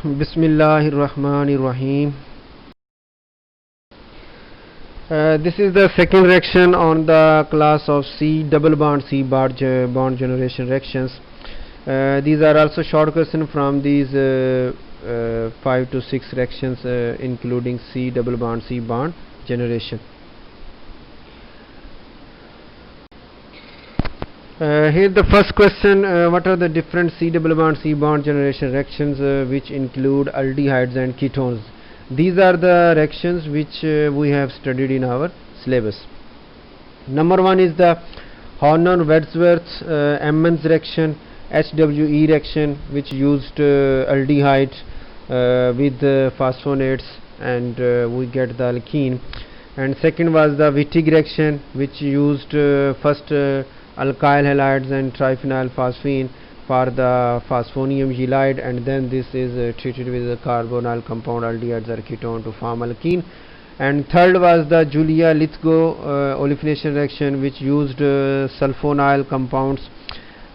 Bismillahirrahmanirrahim. This is the second reaction on the class of C double bond C bond generation reactions. These are also short questions from these 5 to 6 reactions including C double bond C bond generation. Here the first question, what are the different C double bond C bond generation reactions which include aldehydes and ketones? These are the reactions which we have studied in our syllabus. Number one is the Horner Wadsworth-Emmons reaction, HWE reaction, which used aldehyde with phosphonates, and we get the alkene. And second was the Wittig reaction, which used first alkyl halides and triphenyl phosphine for the phosphonium ylide, and then this is treated with a carbonyl compound aldehydes or ketone to form alkene. And third was the Julia-Lithgow olefination reaction, which used sulfonyl compounds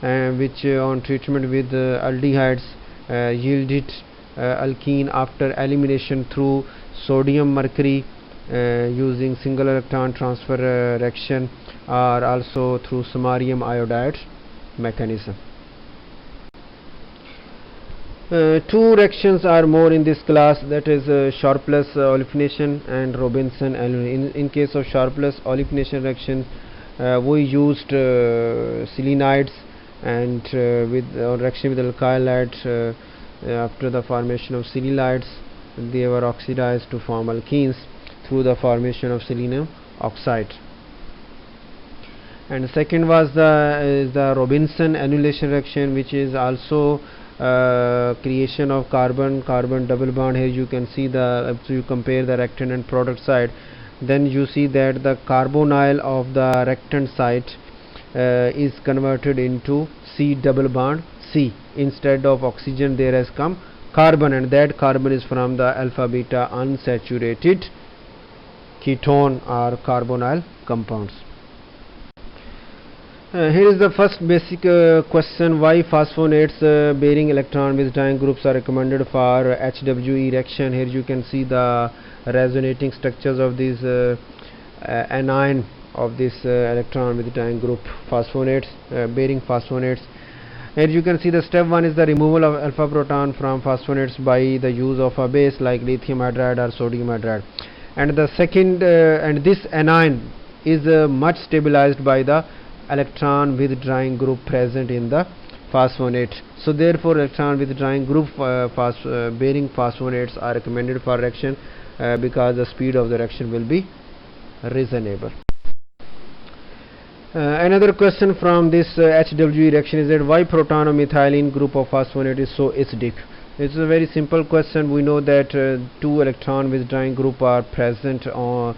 which on treatment with aldehydes yielded alkene after elimination through sodium mercury using single electron transfer reaction, or also through samarium iodide mechanism. Two reactions are more in this class, that is Sharpless olefination and Robinson annulation. In case of Sharpless olefination reaction, we used selenides, and with reaction with alkyl halides, after the formation of selenides, they were oxidized to form alkenes through the formation of selenium oxide. And second was the Robinson annulation reaction, which is also creation of carbon double bond. Here you can see the, if you compare the reactant and product side, then you see that the carbonyl of the reactant side is converted into C double bond C. Instead of oxygen there has come carbon, and that carbon is from the alpha beta unsaturated ketone or carbonyl compounds. Here is the first basic question: why phosphonates bearing electron with dying groups are recommended for HWE reaction? Here you can see the resonating structures of these anion of this electron with dying group phosphonates bearing phosphonates. Here you can see the step 1 is the removal of alpha proton from phosphonates by the use of a base like lithium hydride or sodium hydride, and the second and this anion is much stabilized by the electron withdrawing group present in the phosphonate. So therefore electron withdrawing group bearing phosphonates are recommended for reaction because the speed of the reaction will be reasonable. Another question from this HWE reaction is that why proton of methylene group of phosphonate is so acidic? It's a very simple question. We know that two electron withdrawing group are present on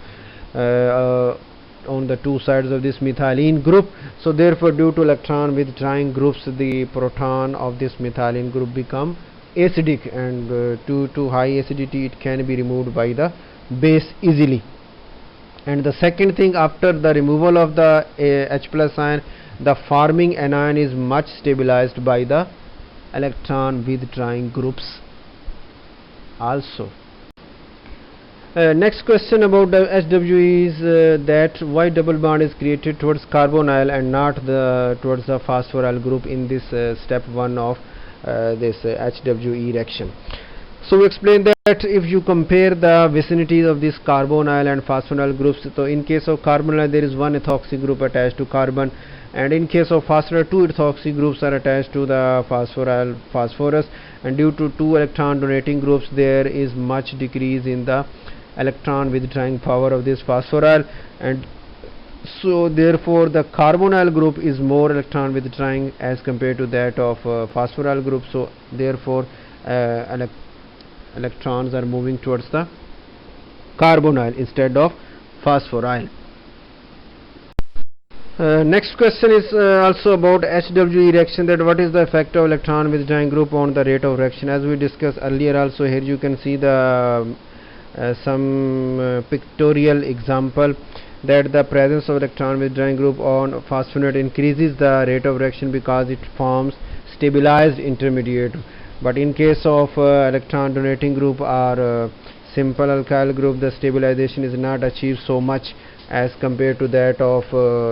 the two sides of this methylene group. So therefore due to electron withdrawing groups, the proton of this methylene group become acidic, and due to high acidity it can be removed by the base easily. And the second thing, after the removal of the H plus ion, the forming anion is much stabilized by the electron withdrawing groups also. Next question about the HWE is that why double bond is created towards carbonyl and not towards the phosphoryl group in this step 1 of this HWE reaction. So we explain that if you compare the vicinities of this carbonyl and phosphoryl groups, so in case of carbonyl there is one ethoxy group attached to carbon, and in case of phosphoryl two ethoxy groups are attached to the phosphorus, and due to two electron donating groups there is much decrease in the electron withdrawing power of this phosphoryl, and so therefore the carbonyl group is more electron withdrawing as compared to that of phosphoryl group. So therefore electrons are moving towards the carbonyl instead of phosphoryl. Next question is also about HWE reaction, that what is the effect of electron withdrawing group on the rate of reaction. As we discussed earlier also, here you can see the some pictorial example that the presence of electron withdrawing group on phosphonate increases the rate of reaction because it forms stabilized intermediate. but in case of electron donating group or simple alkyl group, the stabilization is not achieved so much as compared to that of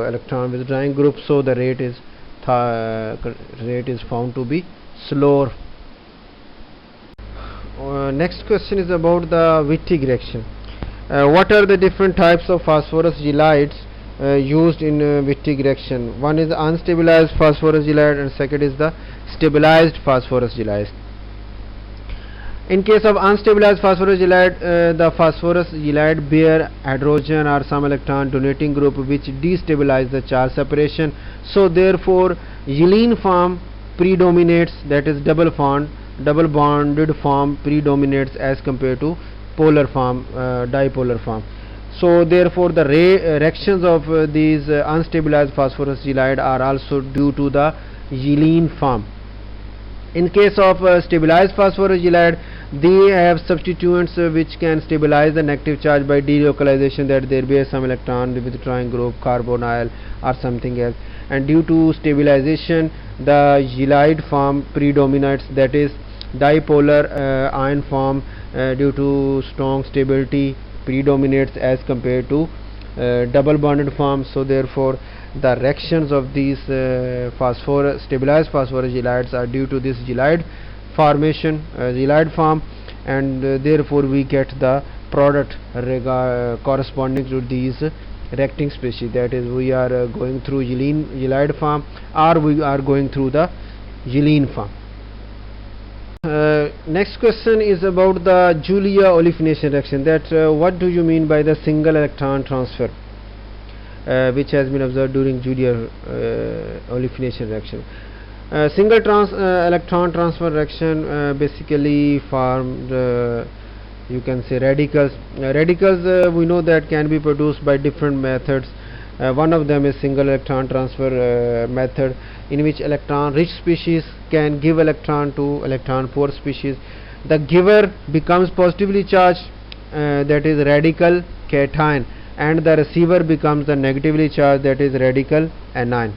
electron withdrawing group, so the rate is found to be slower. Next question is about the Wittig reaction. What are the different types of phosphorus ylides used in Wittig reaction? One is the unstabilized phosphorus ylide and second is the stabilized phosphorus ylide. In case of unstabilized phosphorus ylide, the phosphorus ylide bear hydrogen or some electron donating group which destabilize the charge separation, so therefore Ylene form predominates, that is double bonded form predominates as compared to polar form, dipolar form. So therefore the reactions of these unstabilized phosphorus ylide are also due to the Ylene form. In case of stabilized phosphorus ylide, they have substituents which can stabilize the negative charge by delocalization, that there be some electron withdrawing group, carbonyl or something else, and due to stabilization the ylide form predominates, that is dipolar ion form due to strong stability predominates as compared to double bonded form. So therefore the reactions of these stabilized phosphorus ylides are due to this ylide formation, ylide form, and therefore we get the product corresponding to these reacting species, that is we are going through ylide form or we are going through the Ylene form. Next question is about the Julia olefination reaction, that what do you mean by the single electron transfer which has been observed during Julia olefination reaction. Single electron transfer reaction basically formed you can say radicals. We know that can be produced by different methods. One of them is single electron transfer method, in which electron-rich species can give electron to electron-poor species. The giver becomes positively charged, that is radical cation, and the receiver becomes the negatively charged, that is radical anion.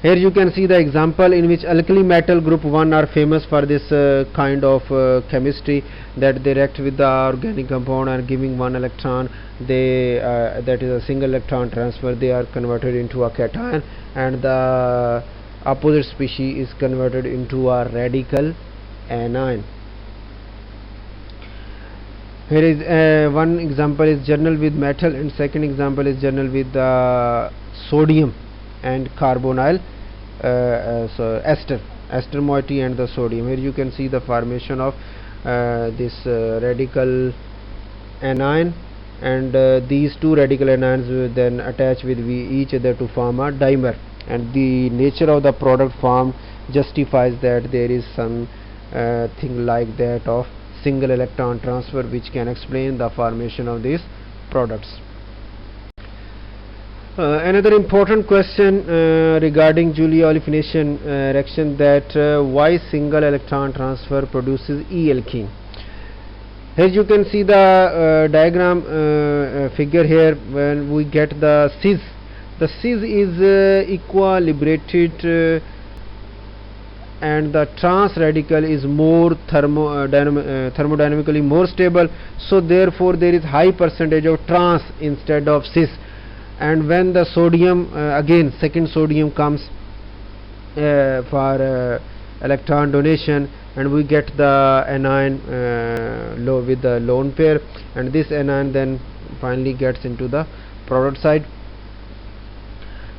Here you can see the example in which alkali metal group 1 are famous for this kind of chemistry, that they react with the organic compound and giving one electron, they that is a single electron transfer, they are converted into a cation, and the opposite species is converted into a radical anion. Here is one example is journal with metal, and second example is journal with sodium and carbonyl, so ester moiety and the sodium. Here you can see the formation of this radical anion, and these two radical anions will then attach with each other to form a dimer, and the nature of the product formed justifies that there is some thing like that of single electron transfer, which can explain the formation of these products. Another important question regarding Julia olefination reaction, that why single electron transfer produces E-Alkene. Here you can see the diagram figure here. When we get the cis is equilibrated and the trans radical is more thermodynamically more stable, so therefore there is high percentage of trans instead of cis. And when the sodium again second sodium comes for electron donation, and we get the anion with the lone pair, and this anion then finally gets into the product side.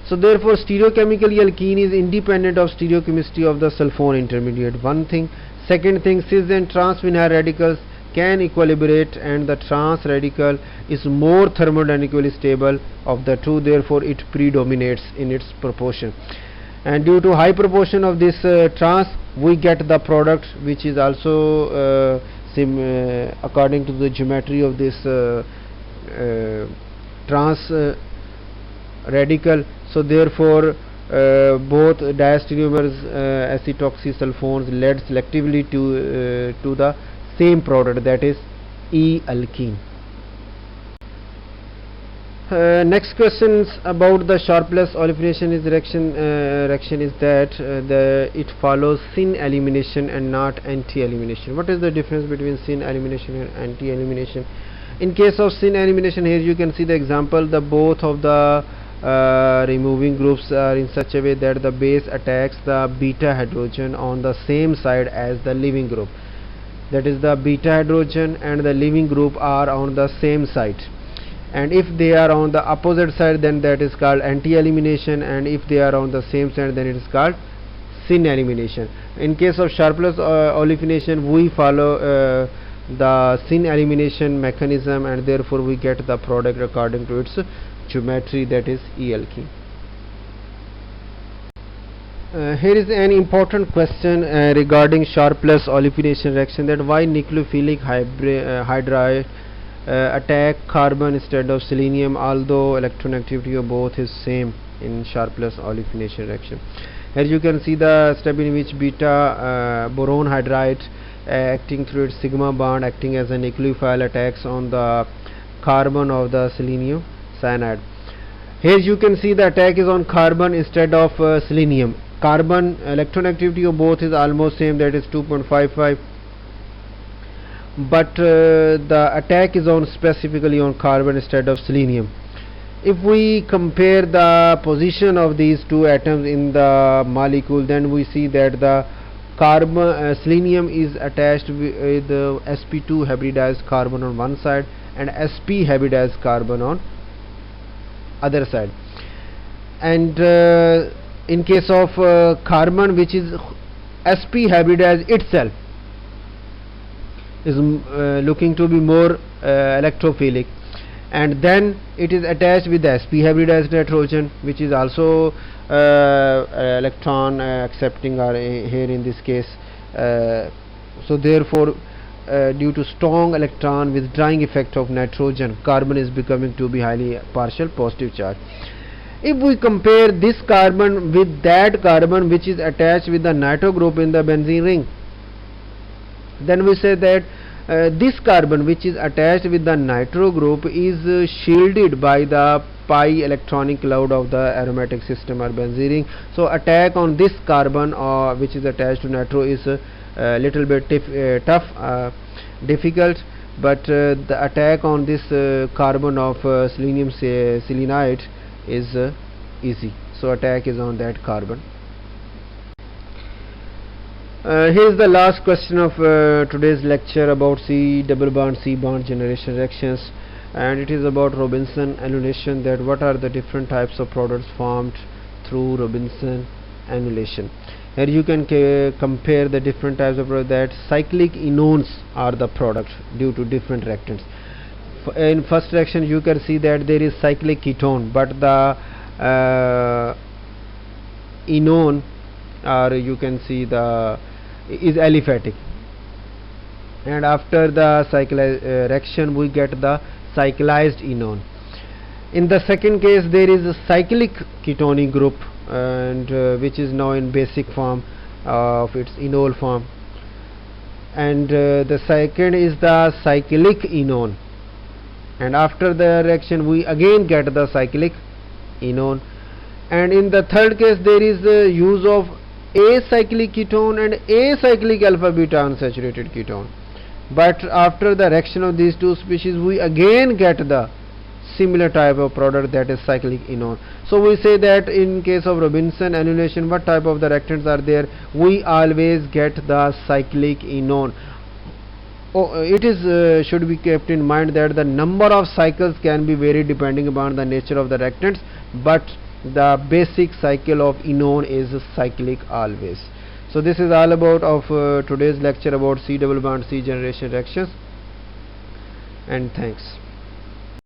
So therefore stereochemically alkene is independent of stereochemistry of the sulfone intermediate. One thing. Second thing, cis and trans vinyl radicals can equilibrate, and the trans radical is more thermodynamically stable of the two, therefore it predominates in its proportion, and due to high proportion of this trans, we get the product which is also according to the geometry of this trans radical. So therefore both diastereomers acetoxysulfones led selectively to the same product, that is E-Alkene. Next questions about the Sharpless olefination is reaction is that it follows syn elimination and not anti-elimination. What is the difference between syn elimination and anti-elimination? In case of syn elimination, here you can see the example. The both of the removing groups are in such a way that the base attacks the beta hydrogen on the same side as the leaving group. That is, the beta hydrogen and the leaving group are on the same side, and if they are on the opposite side, then that is called anti-elimination, and if they are on the same side, then it is called syn elimination. In case of Sharpless olefination, we follow the syn elimination mechanism, and therefore we get the product according to its geometry, that is E-Alkene. Here is an important question regarding Sharpless olefination reaction, that why nucleophilic hydride attack carbon instead of selenium, although electron activity of both is same in Sharpless olefination reaction. Here you can see the step in which beta boron hydride acting through its sigma bond, acting as a nucleophile, attacks on the carbon of the selenium cyanide. Here you can see the attack is on carbon instead of selenium. Carbon electron activity of both is almost same, that is 2.55, but the attack is on specifically on carbon instead of selenium. If we compare the position of these two atoms in the molecule, then we see that the carbon selenium is attached with the sp2 hybridized carbon on one side and sp hybridized carbon on other side, and in case of carbon, which is sp hybridized itself, is looking to be more electrophilic, and then it is attached with the sp hybridized nitrogen, which is also electron accepting, or here in this case, so therefore due to strong electron withdrawing effect of nitrogen, carbon is becoming to be highly partial positive charge. If we compare this carbon with that carbon which is attached with the nitro group in the benzene ring, then we say that this carbon which is attached with the nitro group is shielded by the pi electronic cloud of the aromatic system or benzene ring. So attack on this carbon which is attached to nitro is a little bit difficult, but the attack on this carbon of selenium selenide is easy. So attack is on that carbon. Here is the last question of today's lecture about C double bond C bond generation reactions, and it is about Robinson annulation, that what are the different types of products formed through Robinson annulation. Here you can compare the different types of products, that cyclic enones are the products due to different reactants. In first reaction you can see that there is cyclic ketone, but the enone, or you can see the is aliphatic, and after the reaction we get the cyclized enone. In the second case there is a cyclic ketonic group, and which is now in basic form of its enol form, and the second is the cyclic enone, and after the reaction we again get the cyclic enone. And in the third case there is the use of acyclic ketone and acyclic alpha beta unsaturated ketone, but after the reaction of these two species we again get the similar type of product, that is cyclic enone. So we say that in case of Robinson annulation, what type of the reactants are there? We always get the cyclic enone. It is should be kept in mind that the number of cycles can be varied depending upon the nature of the reactants, but the basic cycle of enone is cyclic always. So this is all about of today's lecture about C double bond C generation reactions, and thanks.